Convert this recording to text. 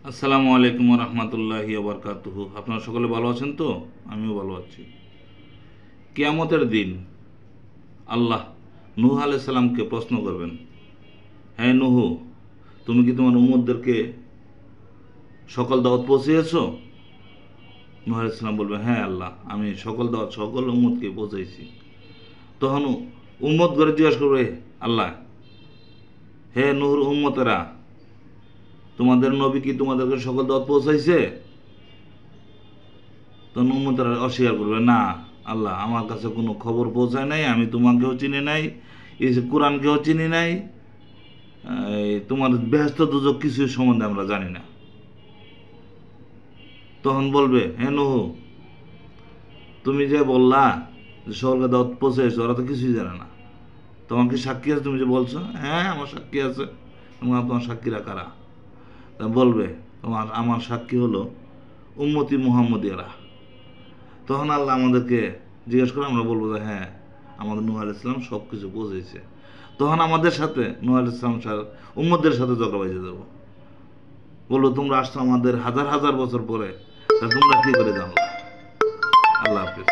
আসসালামু আলাইকুম রহমতুল্লাহি ওবরকাতুহু। আপনারা সকলে ভালো আছেন তো? আমিও ভালো আছি। কিয়ামতের দিন আল্লাহ নূহ আলাইহিস সালামকে প্রশ্ন করবেন, হ্যাঁ নূহ, তুমি কি তোমার উম্মতদেরকে সকল দাওয়াত পৌঁছিয়েছো? নূহ আলাইহিস সালাম বলবে, হ্যাঁ আল্লাহ, আমি সকল দাওয়াত সকল উম্মতকে পৌঁছাইছি। তখন উম্মত করে জিজ্ঞাসা করবে, আল্লাহ, হে নূহর উম্মতেরা, তোমাদের নবী কি তোমাদেরকে সকল দাওয়াত পৌঁছাইছে? তখন উম্মতেরা অস্বীকার করবে, না আল্লাহ, আমার কাছে কোনো খবর পৌঁছায় নাই, আমি তোমাকেও চিনি নাই, এই যে কোরআনকেও চিনি নাই, তোমার বেহেশত দুজক কিছু সম্বন্ধে আমরা জানি না। তখন বলবে, হে নূহ, তুমি যে বললা যে সকলকে দাওয়াত পৌঁছেছো, ওরা তো কিছুই জানে না, তোমার কি সাক্ষী আছে? তুমি যে বলছো, হ্যাঁ আমার সাক্ষী আছে। তোমার সাক্ষীরা কারা? তা বলবে, আমার সাক্ষী হলো উম্মতি মুহাম্মদিয়ারা। তখন আল্লাহ আমাদেরকে জিজ্ঞেস করে, আমরা বলবো যে হ্যাঁ, আমাদের নূহ আলাইহিস সালাম সব কিছু পৌঁছেছে। তখন আমাদের সাথে নূহ আলাইহিস সালাম উম্মতদের সাথে ঝগড়া বাজে দেবো, বলবো তোমরা আসছো আমাদের হাজার হাজার বছর পরে, তা তোমরা কি করে জানলা? আল্লাহ হাফিজ।